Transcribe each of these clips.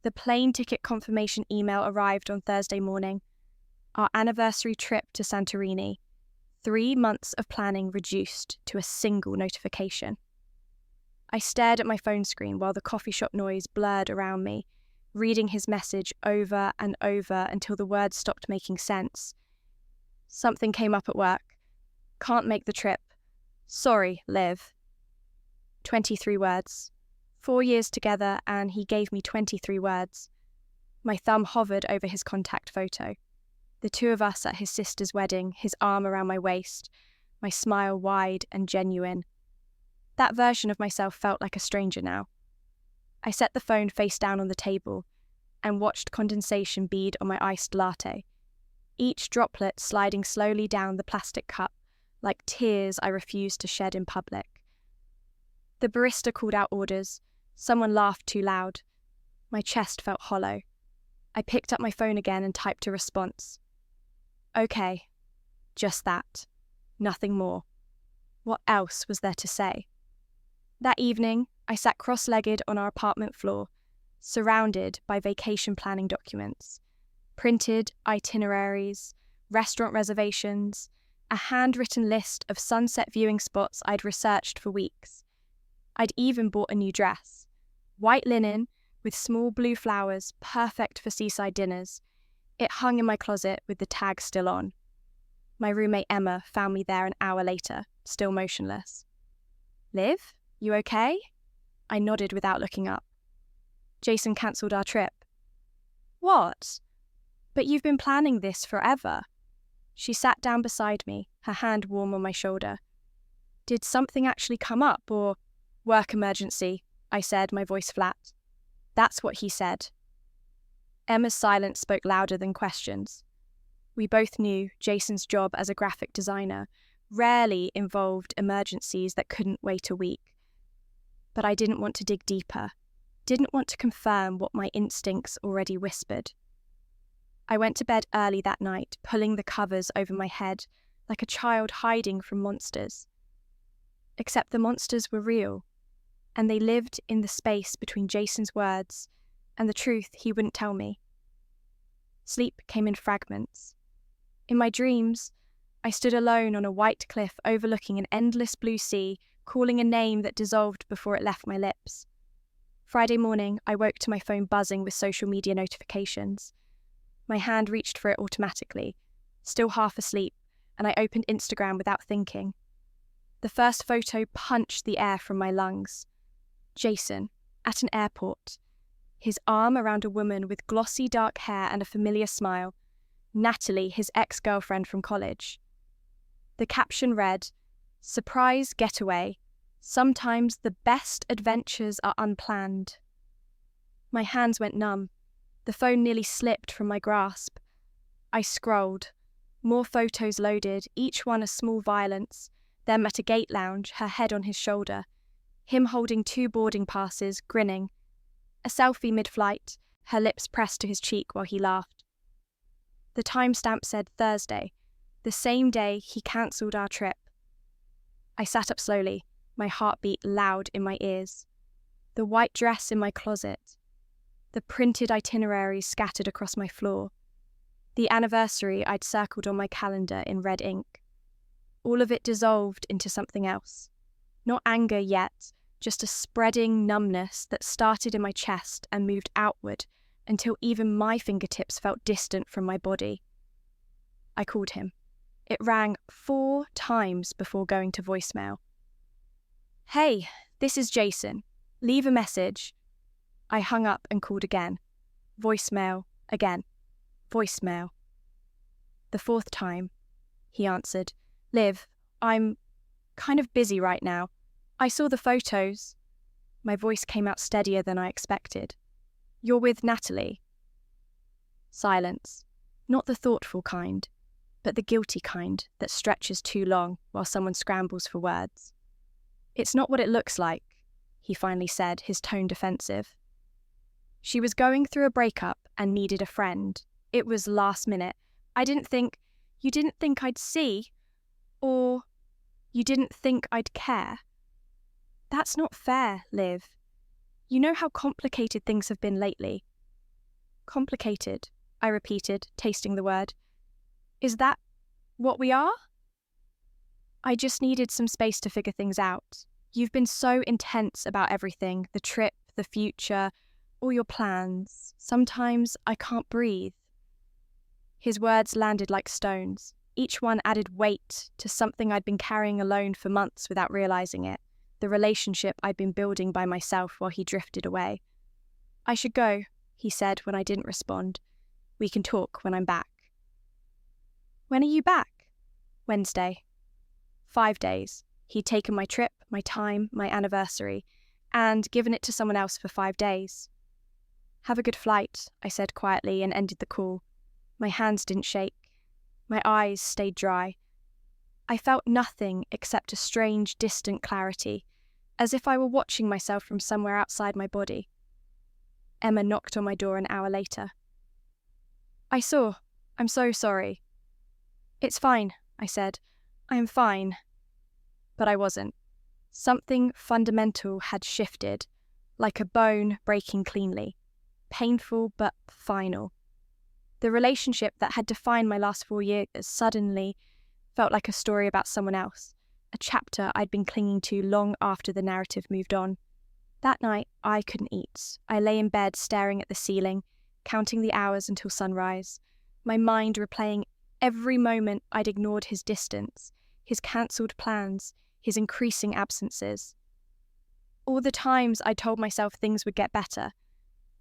The plane ticket confirmation email arrived on Thursday morning. Our anniversary trip to Santorini. 3 months of planning reduced to a single notification. I stared at my phone screen while the coffee shop noise blurred around me, reading his message over and over until the words stopped making sense. Something came up at work. Can't make the trip. Sorry, Liv. 23 words. 4 years together, and he gave me 23 words. My thumb hovered over his contact photo. The two of us at his sister's wedding, his arm around my waist, my smile wide and genuine. That version of myself felt like a stranger now. I set the phone face down on the table and watched condensation bead on my iced latte, each droplet sliding slowly down the plastic cup like tears I refused to shed in public. The barista called out orders. Someone laughed too loud. My chest felt hollow. I picked up my phone again and typed a response. Okay, just that. Nothing more. What else was there to say? That evening, I sat cross-legged on our apartment floor, surrounded by vacation planning documents, printed itineraries, restaurant reservations, a handwritten list of sunset viewing spots I'd researched for weeks. I'd even bought a new dress, white linen with small blue flowers, perfect for seaside dinners. It hung in my closet with the tag still on. My roommate Emma found me there an hour later, still motionless. Liv, you okay? I nodded without looking up. Jason cancelled our trip. What? But you've been planning this forever. She sat down beside me, her hand warm on my shoulder. Did something actually come up, or... Work emergency, I said, my voice flat. That's what he said. Emma's silence spoke louder than questions. We both knew Jason's job as a graphic designer rarely involved emergencies that couldn't wait a week. But I didn't want to dig deeper, didn't want to confirm what my instincts already whispered. I went to bed early that night, pulling the covers over my head like a child hiding from monsters. Except the monsters were real, and they lived in the space between Jason's words and the truth he wouldn't tell me. Sleep came in fragments. In my dreams, I stood alone on a white cliff overlooking an endless blue sea, calling a name that dissolved before it left my lips. Friday morning, I woke to my phone buzzing with social media notifications. My hand reached for it automatically, still half asleep, and I opened Instagram without thinking. The first photo punched the air from my lungs. Jason, at an airport, his arm around a woman with glossy dark hair and a familiar smile, Natalie, his ex-girlfriend from college. The caption read, "Surprise getaway. Sometimes the best adventures are unplanned." My hands went numb. The phone nearly slipped from my grasp. I scrolled. More photos loaded, each one a small violence. Them at a gate lounge, her head on his shoulder. Him holding 2 boarding passes, grinning. A selfie mid-flight, her lips pressed to his cheek while he laughed. The timestamp said Thursday, the same day he cancelled our trip. I sat up slowly, my heartbeat loud in my ears. The white dress in my closet. The printed itineraries scattered across my floor. The anniversary I'd circled on my calendar in red ink. All of it dissolved into something else. Not anger yet, just a spreading numbness that started in my chest and moved outward until even my fingertips felt distant from my body. I called him. It rang 4 times before going to voicemail. "Hey, this is Jason. Leave a message." I hung up and called again. Voicemail, again. Voicemail. The 4th time, he answered. "Liv, I'm kind of busy right now. I saw the photos." My voice came out steadier than I expected. "You're with Natalie." Silence. Not the thoughtful kind, but the guilty kind that stretches too long while someone scrambles for words. "It's not what it looks like," he finally said, his tone defensive. "She was going through a breakup and needed a friend. It was last minute. You didn't think I'd see? Or you didn't think I'd care? That's not fair, Liv. You know how complicated things have been lately. Complicated, I repeated, tasting the word. Is that what we are? I just needed some space to figure things out. You've been so intense about everything, the trip, the future, all your plans. Sometimes I can't breathe. His words landed like stones. Each one added weight to something I'd been carrying alone for months without realizing it, the relationship I'd been building by myself while he drifted away. I should go, he said when I didn't respond. We can talk when I'm back. When are you back? Wednesday. 5 days. He'd taken my trip, my time, my anniversary, and given it to someone else for 5 days. Have a good flight, I said quietly and ended the call. My hands didn't shake. My eyes stayed dry. I felt nothing except a strange, distant clarity, as if I were watching myself from somewhere outside my body. Emma knocked on my door an hour later. I saw. I'm so sorry. It's fine, I said. I am fine. But I wasn't. Something fundamental had shifted, like a bone breaking cleanly. Painful but final. The relationship that had defined my last 4 years suddenly felt like a story about someone else, a chapter I'd been clinging to long after the narrative moved on. That night, I couldn't eat. I lay in bed staring at the ceiling, counting the hours until sunrise, my mind replaying every moment I'd ignored his distance, his cancelled plans, his increasing absences. All the times I told myself things would get better,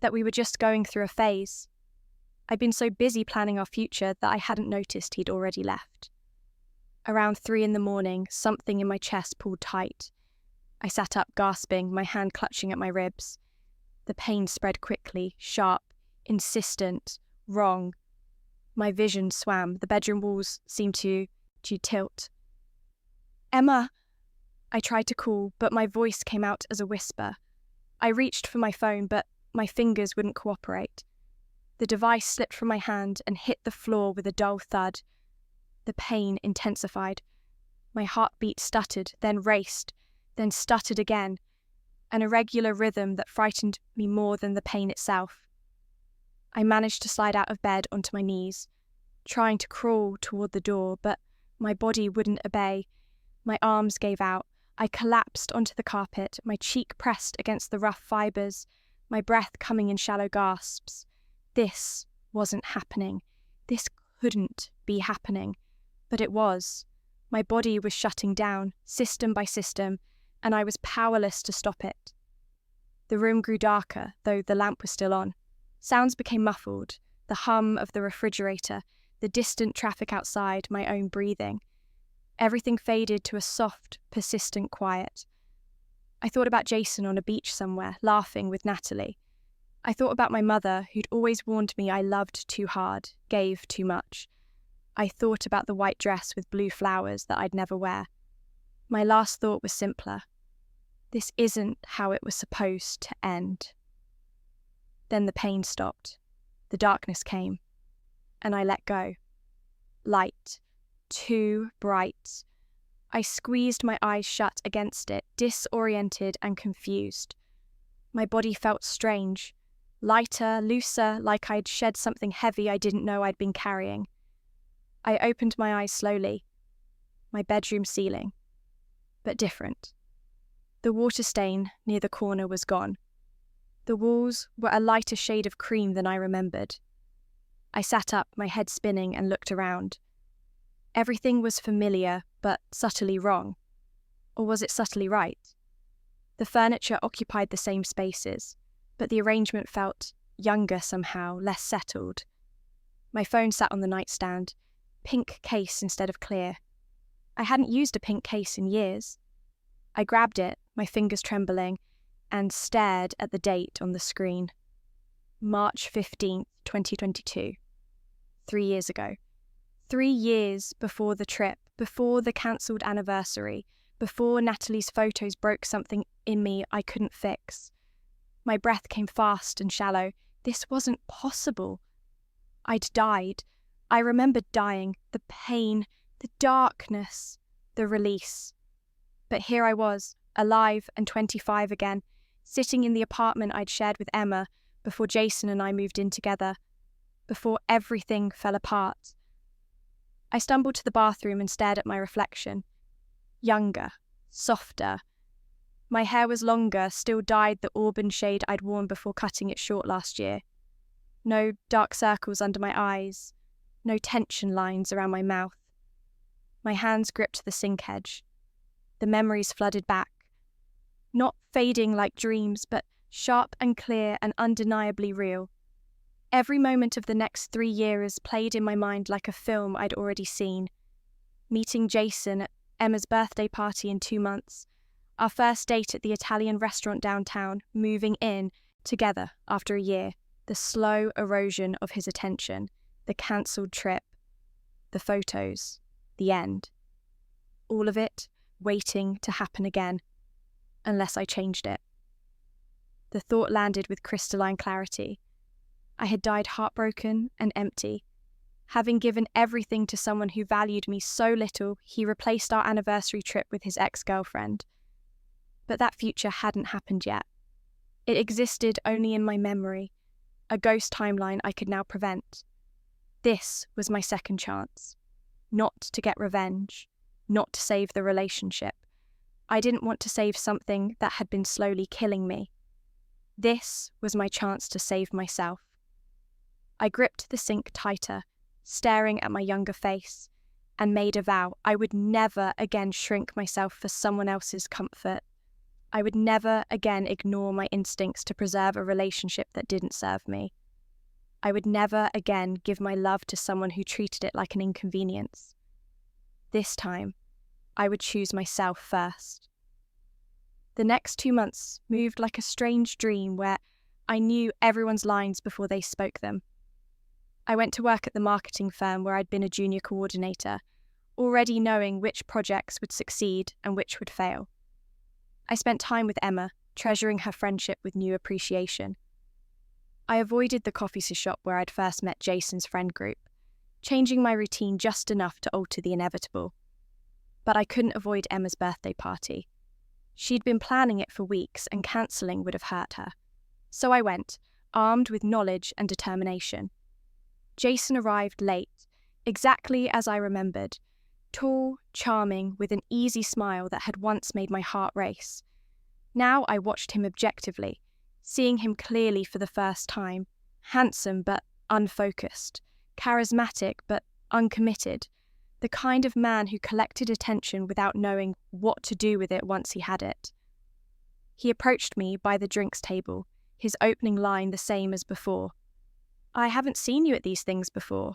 that we were just going through a phase. I'd been so busy planning our future that I hadn't noticed he'd already left. Around 3 a.m, something in my chest pulled tight. I sat up gasping, my hand clutching at my ribs. The pain spread quickly, sharp, insistent, wrong. My vision swam. The bedroom walls seemed to tilt. Emma! I tried to call, but my voice came out as a whisper. I reached for my phone, but my fingers wouldn't cooperate. The device slipped from my hand and hit the floor with a dull thud. The pain intensified. My heartbeat stuttered, then raced, then stuttered again, an irregular rhythm that frightened me more than the pain itself. I managed to slide out of bed onto my knees, trying to crawl toward the door, but my body wouldn't obey. My arms gave out. I collapsed onto the carpet, my cheek pressed against the rough fibres, my breath coming in shallow gasps. This wasn't happening. This couldn't be happening. But it was. My body was shutting down, system by system, and I was powerless to stop it. The room grew darker, though the lamp was still on. Sounds became muffled, the hum of the refrigerator, the distant traffic outside, my own breathing. Everything faded to a soft, persistent quiet. I thought about Jason on a beach somewhere, laughing with Natalie. I thought about my mother, who'd always warned me I loved too hard, gave too much. I thought about the white dress with blue flowers that I'd never wear. My last thought was simpler. This isn't how it was supposed to end. Then the pain stopped. The darkness came. And I let go. Light. Too bright. I squeezed my eyes shut against it, disoriented and confused. My body felt strange. Lighter, looser, like I'd shed something heavy I didn't know I'd been carrying. I opened my eyes slowly. My bedroom ceiling. But different. The water stain near the corner was gone. The walls were a lighter shade of cream than I remembered. I sat up, my head spinning, and looked around. Everything was familiar, but subtly wrong. Or was it subtly right? The furniture occupied the same spaces, but the arrangement felt younger somehow, less settled. My phone sat on the nightstand, pink case instead of clear. I hadn't used a pink case in years. I grabbed it, my fingers trembling, and stared at the date on the screen. March 15th, 2022. 3 years ago. 3 years before the trip, before the cancelled anniversary, before Natalie's photos broke something in me I couldn't fix. My breath came fast and shallow. This wasn't possible. I'd died. I remembered dying, the pain, the darkness, the release. But here I was, alive and 25 again, sitting in the apartment I'd shared with Emma, before Jason and I moved in together, before everything fell apart. I stumbled to the bathroom and stared at my reflection. Younger, softer. My hair was longer, still dyed the auburn shade I'd worn before cutting it short last year. No dark circles under my eyes, no tension lines around my mouth. My hands gripped the sink edge. The memories flooded back. Not fading like dreams, but sharp and clear and undeniably real. Every moment of the next 3 years played in my mind like a film I'd already seen. Meeting Jason at Emma's birthday party in 2 months, our first date at the Italian restaurant downtown, moving in together after a year, the slow erosion of his attention, the cancelled trip, the photos, the end. All of it waiting to happen again, unless I changed it. The thought landed with crystalline clarity. I had died heartbroken and empty. Having given everything to someone who valued me so little, he replaced our anniversary trip with his ex-girlfriend. But that future hadn't happened yet. It existed only in my memory, a ghost timeline I could now prevent. This was my second chance. Not to get revenge, not to save the relationship. I didn't want to save something that had been slowly killing me. This was my chance to save myself. I gripped the sink tighter, staring at my younger face, and made a vow I would never again shrink myself for someone else's comfort. I would never again ignore my instincts to preserve a relationship that didn't serve me. I would never again give my love to someone who treated it like an inconvenience. This time, I would choose myself first. The next 2 months moved like a strange dream where I knew everyone's lines before they spoke them. I went to work at the marketing firm where I'd been a junior coordinator, already knowing which projects would succeed and which would fail. I spent time with Emma, treasuring her friendship with new appreciation. I avoided the coffee shop where I'd first met Jason's friend group, changing my routine just enough to alter the inevitable. But I couldn't avoid Emma's birthday party. She'd been planning it for weeks, and cancelling would have hurt her. So I went, armed with knowledge and determination. Jason arrived late, exactly as I remembered, tall, charming, with an easy smile that had once made my heart race. Now I watched him objectively, seeing him clearly for the first time, handsome but unfocused, charismatic but uncommitted, the kind of man who collected attention without knowing what to do with it once he had it. He approached me by the drinks table, his opening line the same as before. "I haven't seen you at these things before."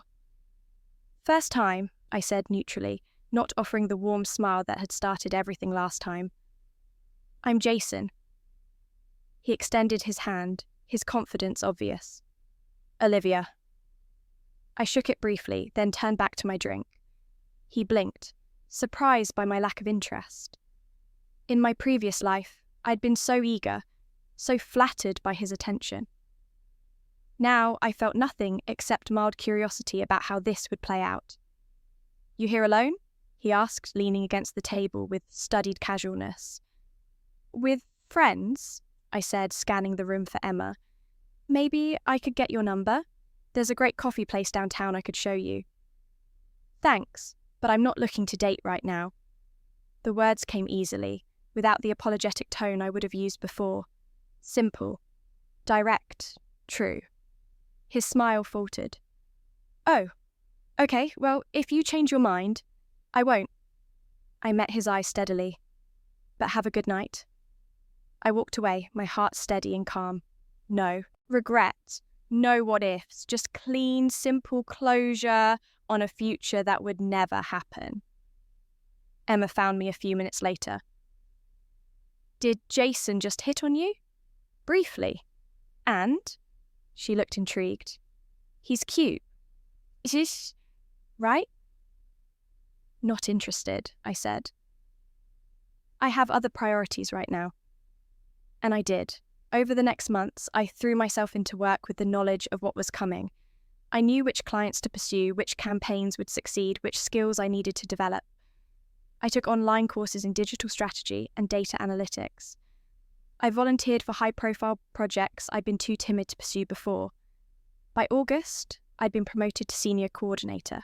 "First time," I said neutrally, not offering the warm smile that had started everything last time. "I'm Jason." He extended his hand, his confidence obvious. "Olivia." I shook it briefly, then turned back to my drink. He blinked, surprised by my lack of interest. In my previous life, I'd been so eager, so flattered by his attention. Now I felt nothing except mild curiosity about how this would play out. "You here alone?" he asked, leaning against the table with studied casualness. "With friends," I said, scanning the room for Emma. "Maybe I could get your number? There's a great coffee place downtown I could show you." "Thanks, but I'm not looking to date right now." The words came easily, without the apologetic tone I would have used before. Simple, direct, true. His smile faltered. "Oh, okay, well, if you change your mind, I won't." I met his eyes steadily. "But have a good night." I walked away, my heart steady and calm. No regret, no what-ifs, just clean, simple closure on a future that would never happen. Emma found me a few minutes later. "Did Jason just hit on you?" "Briefly." "And?" She looked intrigued. "He's cute. Is right?" "Not interested," I said. "I have other priorities right now." And I did. Over the next months, I threw myself into work with the knowledge of what was coming. I knew which clients to pursue, which campaigns would succeed, which skills I needed to develop. I took online courses in digital strategy and data analytics. I volunteered for high-profile projects I'd been too timid to pursue before. By August, I'd been promoted to senior coordinator.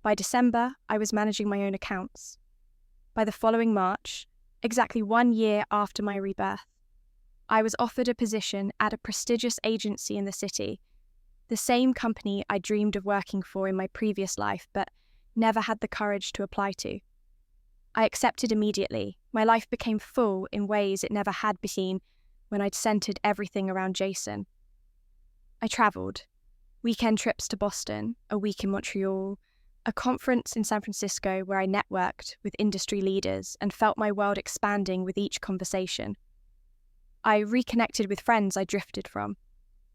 By December, I was managing my own accounts. By the following March, exactly 1 year after my rebirth, I was offered a position at a prestigious agency in the city, the same company I dreamed of working for in my previous life but never had the courage to apply to. I accepted immediately. My life became full in ways it never had been when I'd centered everything around Jason. I traveled. Weekend trips to Boston, a week in Montreal, a conference in San Francisco where I networked with industry leaders and felt my world expanding with each conversation. I reconnected with friends I drifted from.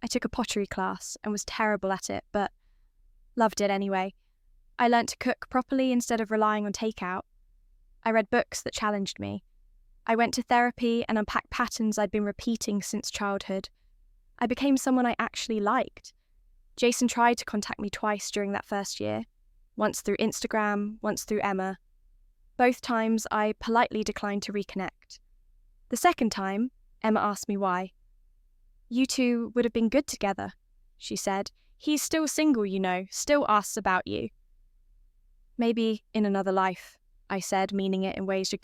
I took a pottery class and was terrible at it, but loved it anyway. I learnt to cook properly instead of relying on takeout. I read books that challenged me. I went to therapy and unpacked patterns I'd been repeating since childhood. I became someone I actually liked. Jason tried to contact me twice during that first year, once through Instagram, once through Emma. Both times I politely declined to reconnect. The second time, Emma asked me why. "You two would have been good together," she said. "He's still single, you know, still asks about you." "Maybe in another life," I said, meaning it in ways she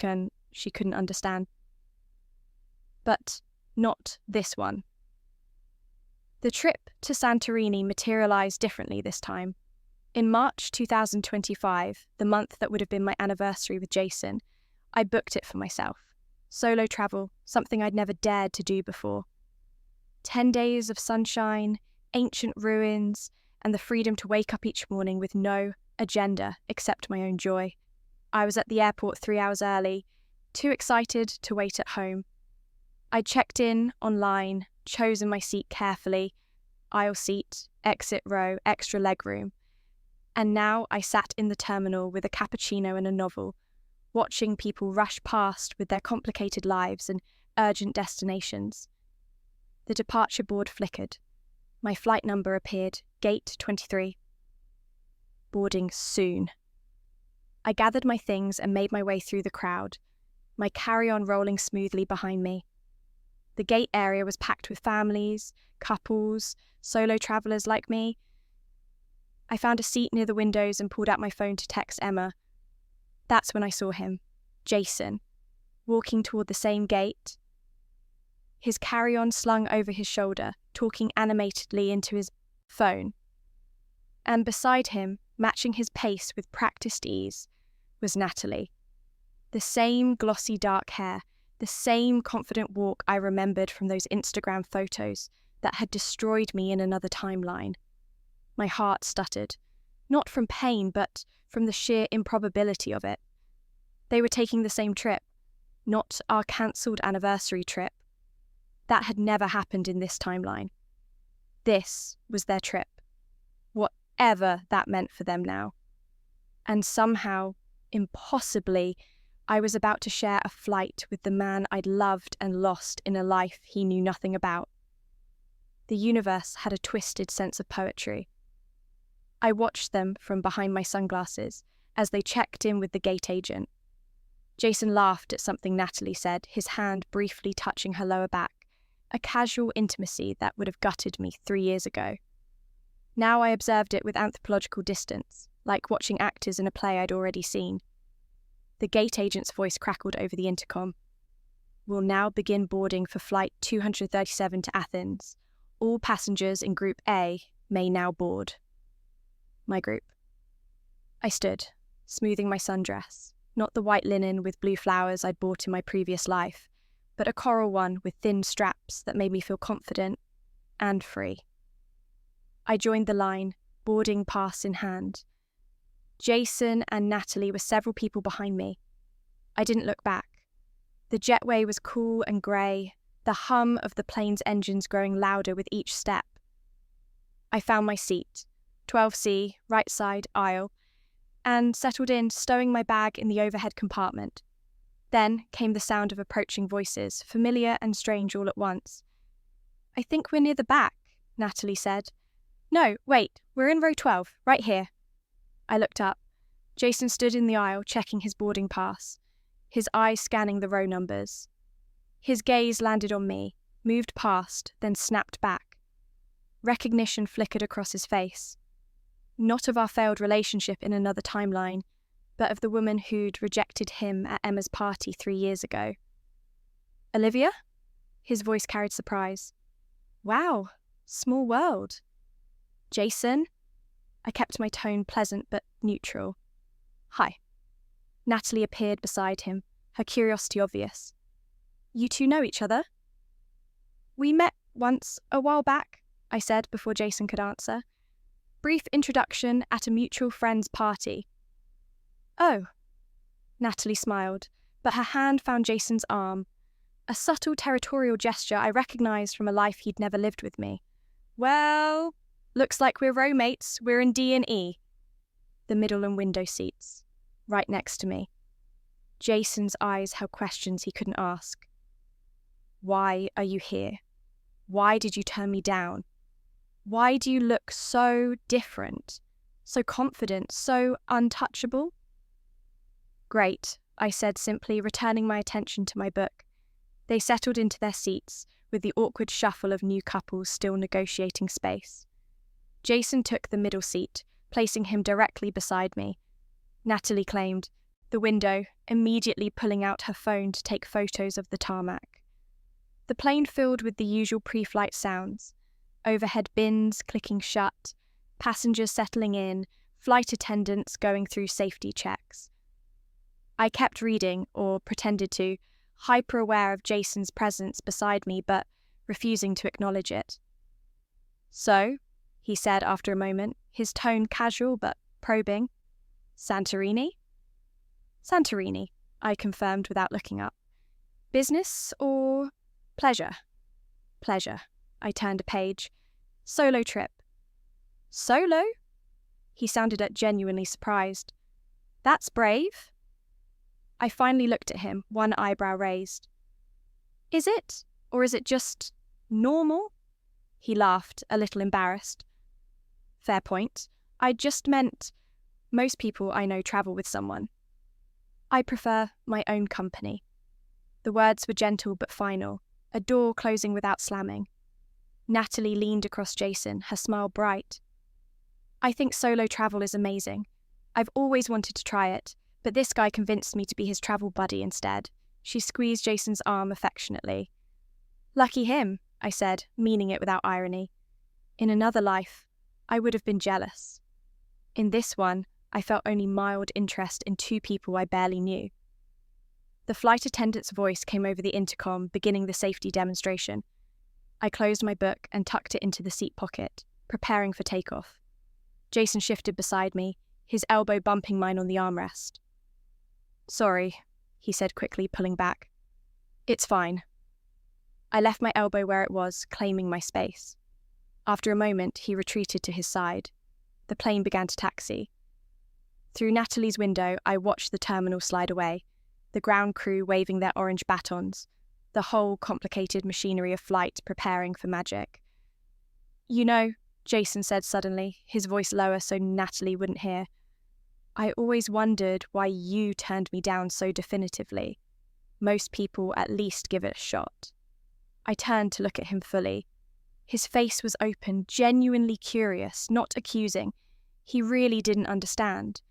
couldn't understand. But not this one. The trip to Santorini materialized differently this time. In March 2025, the month that would have been my anniversary with Jason, I booked it for myself. Solo travel, something I'd never dared to do before. 10 days of sunshine, ancient ruins, and the freedom to wake up each morning with no agenda except my own joy. I was at the airport 3 hours early, too excited to wait at home. I checked in online, chosen my seat carefully, aisle seat, exit row, extra legroom. And now I sat in the terminal with a cappuccino and a novel, watching people rush past with their complicated lives and urgent destinations. The departure board flickered. My flight number appeared, gate 23. Boarding soon. I gathered my things and made my way through the crowd, my carry-on rolling smoothly behind me. The gate area was packed with families, couples, solo travellers like me. I found a seat near the windows and pulled out my phone to text Emma. That's when I saw him, Jason, walking toward the same gate, his carry-on slung over his shoulder, talking animatedly into his phone. And beside him, matching his pace with practiced ease, was Natalie. The same glossy dark hair, the same confident walk I remembered from those Instagram photos that had destroyed me in another timeline. My heart stuttered, not from pain, but from the sheer improbability of it. They were taking the same trip, not our cancelled anniversary trip. That had never happened in this timeline. This was their trip, whatever that meant for them now. And somehow, impossibly, I was about to share a flight with the man I'd loved and lost in a life he knew nothing about. The universe had a twisted sense of poetry. I watched them from behind my sunglasses as they checked in with the gate agent. Jason laughed at something Natalie said, his hand briefly touching her lower back, a casual intimacy that would have gutted me 3 years ago. Now I observed it with anthropological distance, like watching actors in a play I'd already seen. The gate agent's voice crackled over the intercom. "We'll now begin boarding for flight 237 to Athens. All passengers in Group A may now board." My group. I stood, smoothing my sundress, not the white linen with blue flowers I'd bought in my previous life, but a coral one with thin straps that made me feel confident and free. I joined the line, boarding pass in hand. Jason and Natalie were several people behind me. I didn't look back. The jetway was cool and grey, the hum of the plane's engines growing louder with each step. I found my seat, 12C, right side aisle, and settled in, stowing my bag in the overhead compartment. Then came the sound of approaching voices, familiar and strange all at once. "I think we're near the back," Natalie said. "No, wait, we're in row 12, right here." I looked up. Jason stood in the aisle, checking his boarding pass, his eyes scanning the row numbers. His gaze landed on me, moved past, then snapped back. Recognition flickered across his face. Not of our failed relationship in another timeline, but of the woman who'd rejected him at Emma's party 3 years ago. Olivia? His voice carried surprise. Wow, small world. Jason? I kept my tone pleasant but neutral. Hi. Natalie appeared beside him, her curiosity obvious. You two know each other? We met once, a while back, I said before Jason could answer. Brief introduction at a mutual friend's party. Oh. Natalie smiled, but her hand found Jason's arm. A subtle territorial gesture I recognised from a life he'd never lived with me. Well, looks like we're roommates. We're in D&E. The middle and window seats, right next to me. Jason's eyes held questions he couldn't ask. Why are you here? Why did you turn me down? Why do you look so different, so confident, so untouchable? Great, I said simply, returning my attention to my book. They settled into their seats, with the awkward shuffle of new couples still negotiating space. Jason took the middle seat, placing him directly beside me. Natalie claimed the window, immediately pulling out her phone to take photos of the tarmac. The plane filled with the usual pre-flight sounds. Overhead bins clicking shut, passengers settling in, flight attendants going through safety checks. I kept reading, or pretended to, hyper-aware of Jason's presence beside me, but refusing to acknowledge it. So, he said after a moment, his tone casual but probing. Santorini? Santorini, I confirmed without looking up. Business or pleasure? Pleasure. I turned a page. Solo trip. Solo? He sounded genuinely surprised. That's brave. I finally looked at him, one eyebrow raised. Is it? Or is it just normal? He laughed, a little embarrassed. Fair point. I just meant most people I know travel with someone. I prefer my own company. The words were gentle but final, a door closing without slamming. Natalie leaned across Jason, her smile bright. I think solo travel is amazing. I've always wanted to try it, but this guy convinced me to be his travel buddy instead. She squeezed Jason's arm affectionately. Lucky him, I said, meaning it without irony. In another life, I would have been jealous. In this one, I felt only mild interest in two people I barely knew. The flight attendant's voice came over the intercom, beginning the safety demonstration. I closed my book and tucked it into the seat pocket, preparing for takeoff. Jason shifted beside me, his elbow bumping mine on the armrest. Sorry, he said quickly, pulling back. It's fine. I left my elbow where it was, claiming my space. After a moment, he retreated to his side. The plane began to taxi. Through Natalie's window, I watched the terminal slide away, the ground crew waving their orange batons, the whole complicated machinery of flight preparing for magic. You know, Jason said suddenly, his voice lower so Natalie wouldn't hear, I always wondered why you turned me down so definitively. Most people at least give it a shot. I turned to look at him fully. His face was open, genuinely curious, not accusing. He really didn't understand.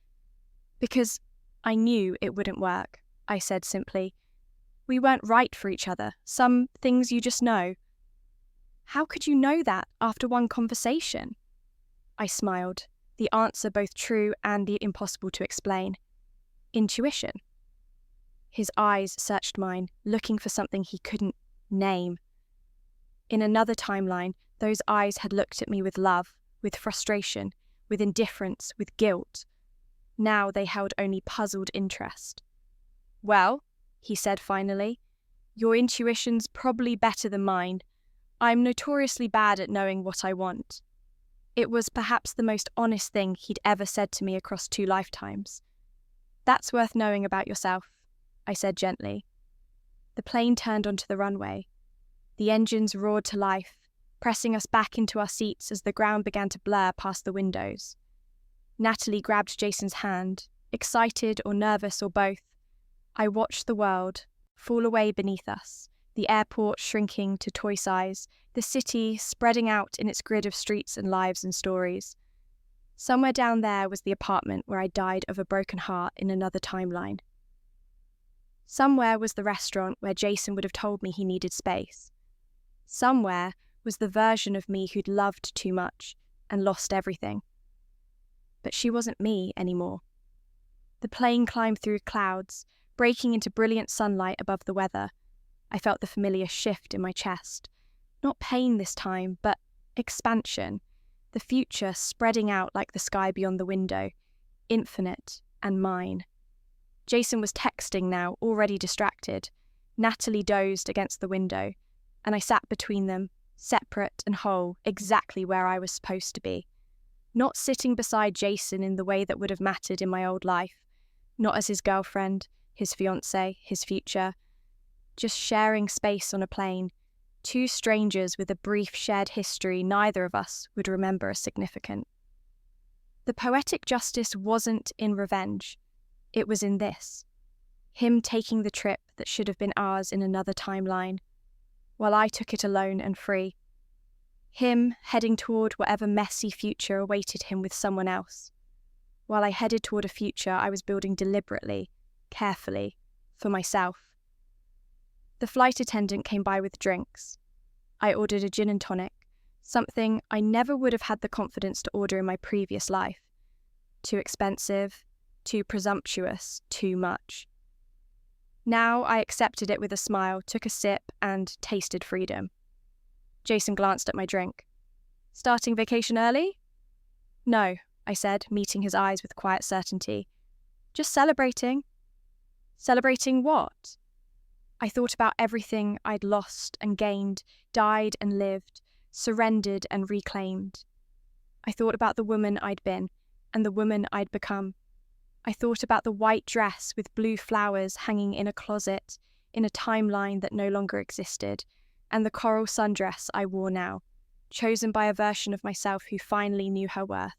Because I knew it wouldn't work, I said simply. We weren't right for each other. Some things you just know. How could you know that after one conversation? I smiled, the answer both true and the impossible to explain. Intuition. His eyes searched mine, looking for something he couldn't name. In another timeline, those eyes had looked at me with love, with frustration, with indifference, with guilt. Now they held only puzzled interest. Well, he said finally, your intuition's probably better than mine. I'm notoriously bad at knowing what I want. It was perhaps the most honest thing he'd ever said to me across 2 lifetimes. That's worth knowing about yourself, I said gently. The plane turned onto the runway. The engines roared to life, pressing us back into our seats as the ground began to blur past the windows. Natalie grabbed Jason's hand, excited or nervous or both. I watched the world fall away beneath us, The airport shrinking to toy size, the city spreading out in its grid of streets and lives and stories. Somewhere down there was the apartment where I died of a broken heart in another timeline. Somewhere was the restaurant where Jason would have told me he needed space. Somewhere was the version of me who'd loved too much and lost everything. But she wasn't me anymore. The plane climbed through clouds, breaking into brilliant sunlight above the weather. I felt the familiar shift in my chest. Not pain this time, but expansion. The future spreading out like the sky beyond the window, infinite and mine. Jason was texting now, already distracted. Natalie dozed against the window, and I sat between them, separate and whole, exactly where I was supposed to be. Not sitting beside Jason in the way that would have mattered in my old life. Not as his girlfriend, his fiancé, his future. Just sharing space on a plane. Two strangers with a brief shared history neither of us would remember as significant. The poetic justice wasn't in revenge. It was in this. Him taking the trip that should have been ours in another timeline, while I took it alone and free. Him heading toward whatever messy future awaited him with someone else, while I headed toward a future I was building deliberately, carefully, for myself. The flight attendant came by with drinks. I ordered a gin and tonic, something I never would have had the confidence to order in my previous life. Too expensive, too presumptuous, too much. Now I accepted it with a smile, took a sip, and tasted freedom. Jason glanced at my drink. "Starting vacation early?" "No," I said, meeting his eyes with quiet certainty. "Just celebrating." "Celebrating what?" I thought about everything I'd lost and gained, died and lived, surrendered and reclaimed. I thought about the woman I'd been and the woman I'd become. I thought about the white dress with blue flowers hanging in a closet in a timeline that no longer existed, and the coral sundress I wore now, chosen by a version of myself who finally knew her worth.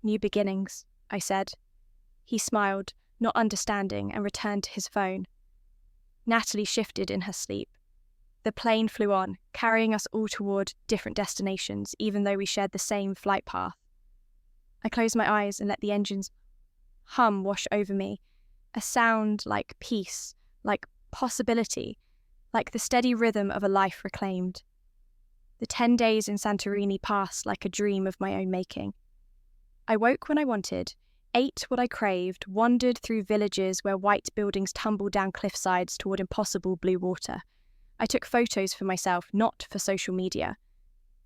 "New beginnings," I said. He smiled, not understanding, and returned to his phone. Natalie shifted in her sleep. The plane flew on, carrying us all toward different destinations, even though we shared the same flight path. I closed my eyes and let the engine's hum wash over me, a sound like peace, like possibility, like the steady rhythm of a life reclaimed. The 10 days in Santorini passed like a dream of my own making. I woke when I wanted, ate what I craved, wandered through villages where white buildings tumbled down cliffsides toward impossible blue water. I took photos for myself, not for social media.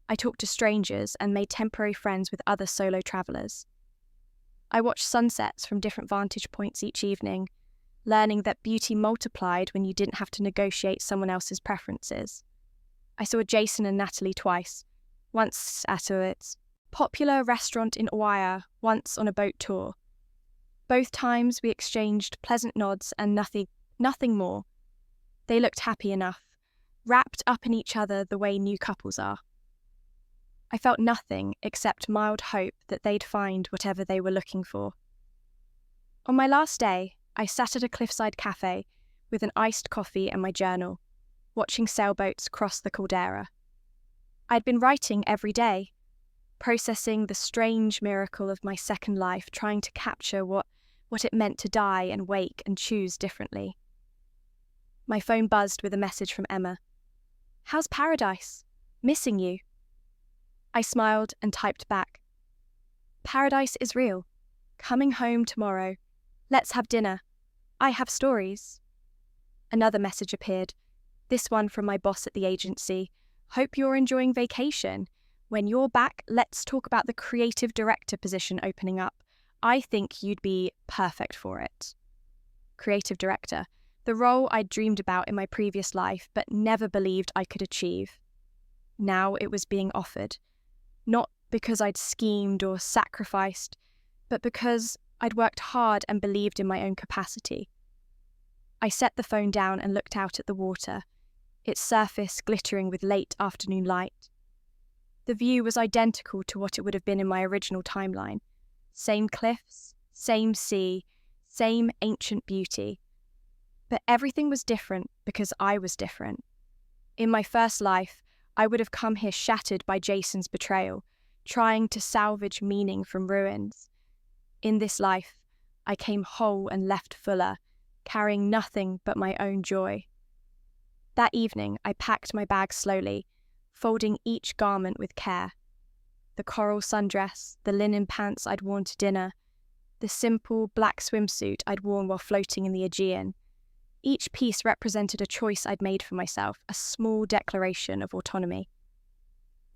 I talked to strangers and made temporary friends with other solo travellers. I watched sunsets from different vantage points each evening, learning that beauty multiplied when you didn't have to negotiate someone else's preferences. I saw Jason and Natalie twice, once at a popular restaurant in Oahu, once on a boat tour. Both times we exchanged pleasant nods and nothing more. They looked happy enough, wrapped up in each other the way new couples are. I felt nothing except mild hope that they'd find whatever they were looking for. On my last day, I sat at a cliffside cafe with an iced coffee and my journal, watching sailboats cross the caldera. I'd been writing every day, processing the strange miracle of my second life, trying to capture what it meant to die and wake and choose differently. My phone buzzed with a message from Emma. "How's paradise? Missing you." I smiled and typed back. "Paradise is real. Coming home tomorrow. Let's have dinner. I have stories." Another message appeared, this one from my boss at the agency. "Hope you're enjoying vacation. When you're back, let's talk about the creative director position opening up. I think you'd be perfect for it." Creative director, the role I'd dreamed about in my previous life but never believed I could achieve. Now it was being offered, not because I'd schemed or sacrificed, but because I'd worked hard and believed in my own capacity. I set the phone down and looked out at the water, its surface glittering with late afternoon light. The view was identical to what it would have been in my original timeline. Same cliffs, same sea, same ancient beauty. But everything was different because I was different. In my first life, I would have come here shattered by Jason's betrayal, trying to salvage meaning from ruins. In this life, I came whole and left fuller, carrying nothing but my own joy. That evening, I packed my bag slowly, folding each garment with care. The coral sundress, the linen pants I'd worn to dinner, the simple black swimsuit I'd worn while floating in the Aegean. Each piece represented a choice I'd made for myself, a small declaration of autonomy.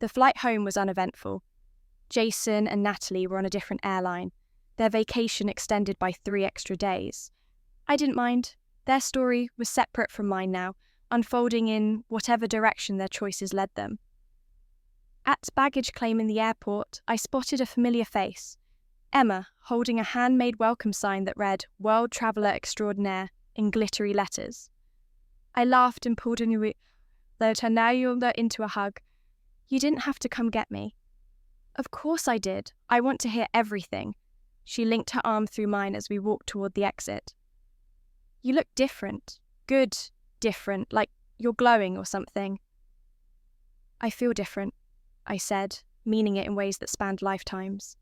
The flight home was uneventful. Jason and Natalie were on a different airline, their vacation extended by 3 extra days. I didn't mind. Their story was separate from mine now, unfolding in whatever direction their choices led them. At baggage claim in the airport, I spotted a familiar face, Emma, holding a handmade welcome sign that read "World Traveller Extraordinaire" in glittery letters. I laughed and pulled her into a hug. "You didn't have to come get me." "Of course I did. I want to hear everything." She linked her arm through mine as we walked toward the exit. "You look different. Good, different, like you're glowing or something." "I feel different," I said, meaning it in ways that spanned lifetimes.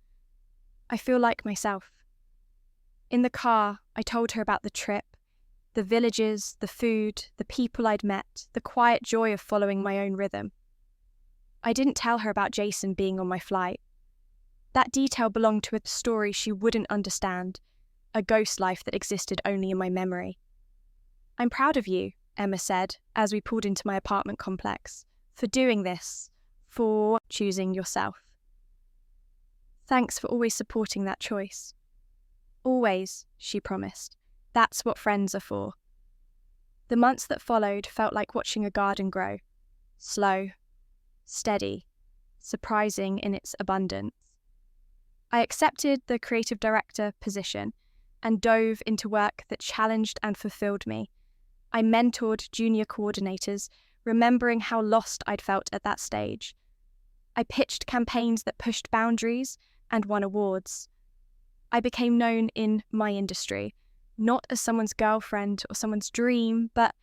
"I feel like myself." In the car, I told her about the trip, the villages, the food, the people I'd met, the quiet joy of following my own rhythm. I didn't tell her about Jason being on my flight. That detail belonged to a story she wouldn't understand, a ghost life that existed only in my memory. "I'm proud of you," Emma said, as we pulled into my apartment complex, "for doing this, for choosing yourself. Thanks for always supporting that choice." "Always," she promised. "That's what friends are for." The months that followed felt like watching a garden grow. Slow, steady, surprising in its abundance. I accepted the creative director position and dove into work that challenged and fulfilled me. I mentored junior coordinators, remembering how lost I'd felt at that stage. I pitched campaigns that pushed boundaries and won awards. I became known in my industry, not as someone's girlfriend or someone's dream, but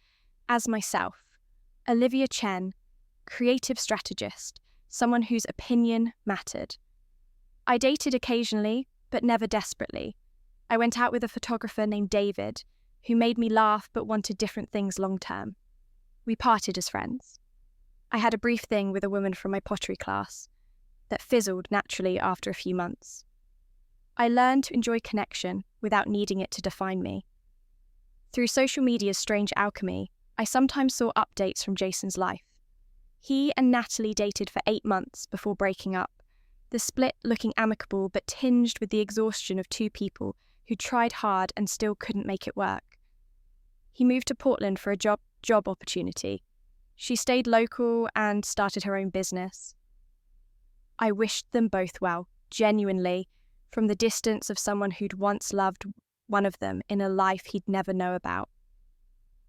as myself. Olivia Chen, creative strategist, someone whose opinion mattered. I dated occasionally, but never desperately. I went out with a photographer named David, who made me laugh but wanted different things long term. We parted as friends. I had a brief thing with a woman from my pottery class that fizzled naturally after a few months. I learned to enjoy connection without needing it to define me. Through social media's strange alchemy, I sometimes saw updates from Jason's life. He and Natalie dated for 8 months before breaking up, the split looking amicable but tinged with the exhaustion of 2 people who tried hard and still couldn't make it work. He moved to Portland for a job opportunity. She stayed local and started her own business. I wished them both well, genuinely, from the distance of someone who'd once loved one of them in a life he'd never know about.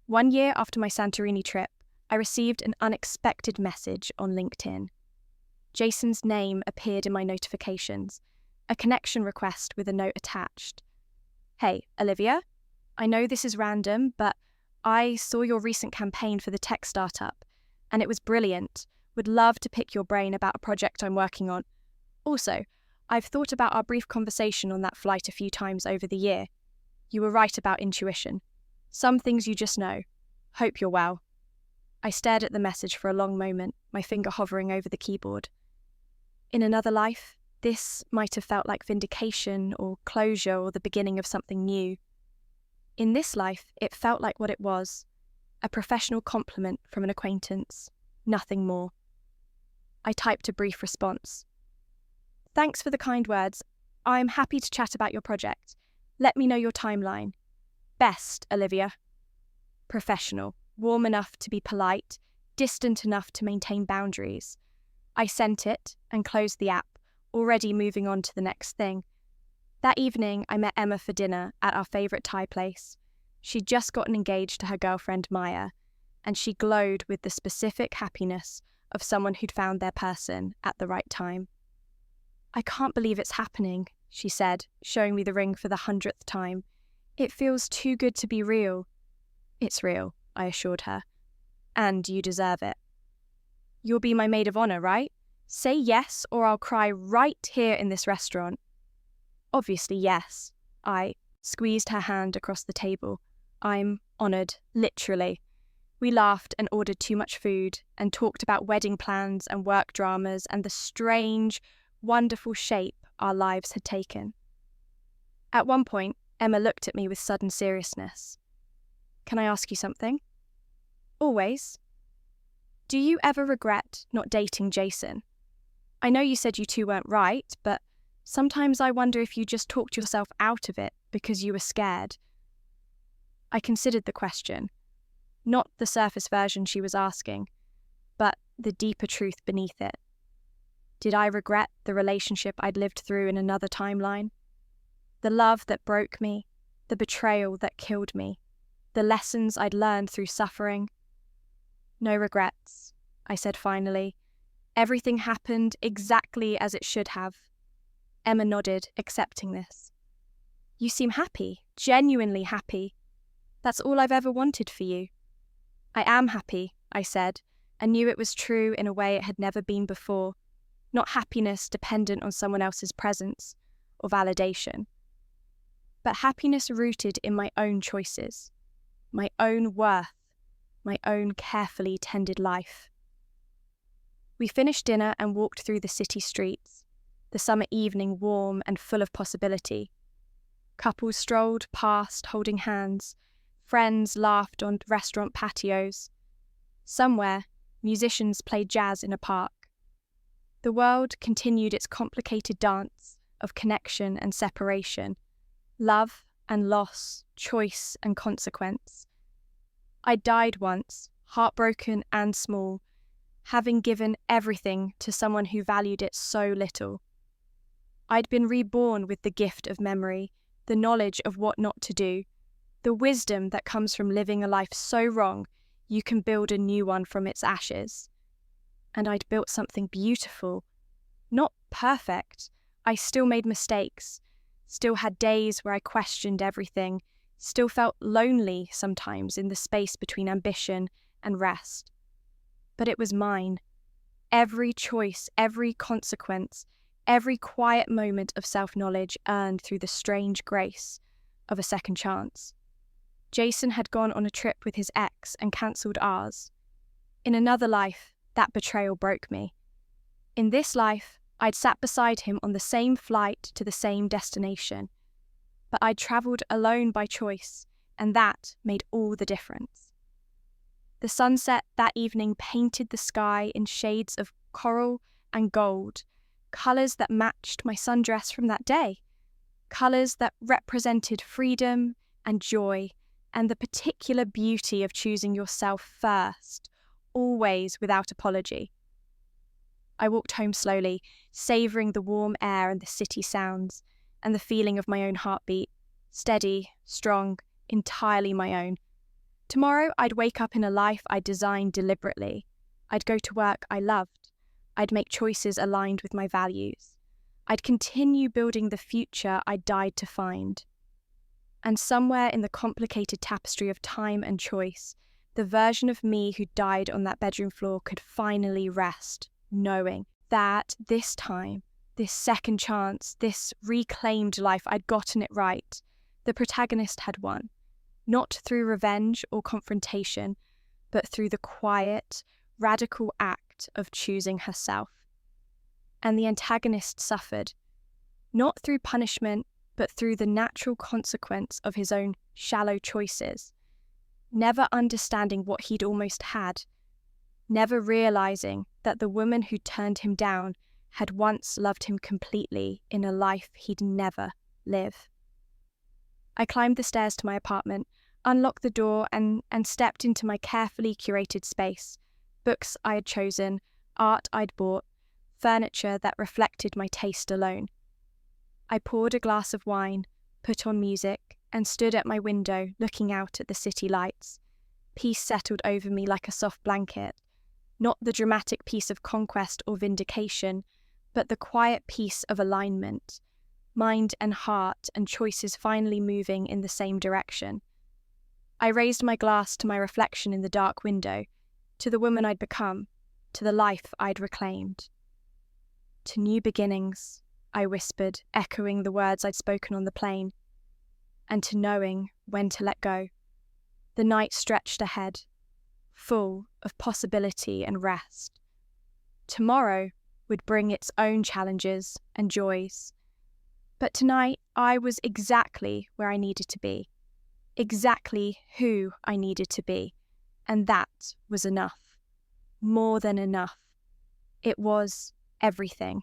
1 year after my Santorini trip, I received an unexpected message on LinkedIn. Jason's name appeared in my notifications, a connection request with a note attached. "Hey, Olivia, I know this is random, but I saw your recent campaign for the tech startup, and it was brilliant. Would love to pick your brain about a project I'm working on. Also, I've thought about our brief conversation on that flight a few times over the year. You were right about intuition. Some things you just know. Hope you're well." I stared at the message for a long moment, my finger hovering over the keyboard. In another life, this might have felt like vindication or closure or the beginning of something new. In this life, it felt like what it was, a professional compliment from an acquaintance, nothing more. I typed a brief response. "Thanks for the kind words. I'm happy to chat about your project. Let me know your timeline. Best, Olivia." Professional, warm enough to be polite, distant enough to maintain boundaries. I sent it and closed the app, already moving on to the next thing. That evening, I met Emma for dinner at our favourite Thai place. She'd just gotten engaged to her girlfriend Maya, and she glowed with the specific happiness of someone who'd found their person at the right time. "I can't believe it's happening," she said, showing me the ring for the 100th time. "It feels too good to be real." It's real, I assured her. And you deserve it. You'll be my maid of honor, right? Say yes, or I'll cry right here in this restaurant. Obviously, yes. I squeezed her hand across the table. I'm honored, literally. We laughed and ordered too much food and talked about wedding plans and work dramas and the strange, wonderful shape our lives had taken. At one point, Emma looked at me with sudden seriousness. Can I ask you something? Always. Do you ever regret not dating Jason? I know you said you two weren't right, but sometimes I wonder if you just talked yourself out of it because you were scared. I considered the question, not the surface version she was asking, but the deeper truth beneath it. Did I regret the relationship I'd lived through in another timeline? The love that broke me, the betrayal that killed me, the lessons I'd learned through suffering? No regrets, I said finally. Everything happened exactly as it should have. Emma nodded, accepting this. You seem happy, genuinely happy. That's all I've ever wanted for you. I am happy, I said, and knew it was true in a way it had never been before, not happiness dependent on someone else's presence or validation, but happiness rooted in my own choices, my own worth, my own carefully tended life. We finished dinner and walked through the city streets, the summer evening warm and full of possibility. Couples strolled past holding hands, friends laughed on restaurant patios. Somewhere, musicians played jazz in a park. The world continued its complicated dance of connection and separation, love and loss, choice and consequence. I died once, heartbroken and small, having given everything to someone who valued it so little. I'd been reborn with the gift of memory, the knowledge of what not to do, the wisdom that comes from living a life so wrong you can build a new one from its ashes. And I'd built something beautiful. Not perfect. I still made mistakes, still had days where I questioned everything, still felt lonely sometimes in the space between ambition and rest. But it was mine. Every choice, every consequence, every quiet moment of self-knowledge earned through the strange grace of a second chance. Jason had gone on a trip with his ex and cancelled ours. In another life, that betrayal broke me. In this life, I'd sat beside him on the same flight to the same destination. But I'd travelled alone by choice, and that made all the difference. The sunset that evening painted the sky in shades of coral and gold, colours that matched my sundress from that day, colours that represented freedom and joy, and the particular beauty of choosing yourself first, always without apology. I walked home slowly, savouring the warm air and the city sounds, and the feeling of my own heartbeat, steady, strong, entirely my own. Tomorrow I'd wake up in a life I'd designed deliberately. I'd go to work I loved. I'd make choices aligned with my values. I'd continue building the future I died to find. And somewhere in the complicated tapestry of time and choice, the version of me who died on that bedroom floor could finally rest, knowing that this time, this second chance, this reclaimed life, I'd gotten it right. The protagonist had won, not through revenge or confrontation, but through the quiet, radical act of choosing herself. And the antagonist suffered, not through punishment, but through the natural consequence of his own shallow choices, never understanding what he'd almost had, never realising that the woman who turned him down had once loved him completely in a life he'd never live. I climbed the stairs to my apartment, unlocked the door and stepped into my carefully curated space, books I had chosen, art I'd bought, furniture that reflected my taste alone. I poured a glass of wine, put on music, and stood at my window looking out at the city lights. Peace settled over me like a soft blanket, not the dramatic peace of conquest or vindication, but the quiet peace of alignment, mind and heart and choices finally moving in the same direction. I raised my glass to my reflection in the dark window, to the woman I'd become, to the life I'd reclaimed. To new beginnings, I whispered, echoing the words I'd spoken on the plane, and to knowing when to let go. The night stretched ahead, full of possibility and rest. Tomorrow would bring its own challenges and joys. But tonight, I was exactly where I needed to be, exactly who I needed to be, and that was enough. More than enough. It was everything.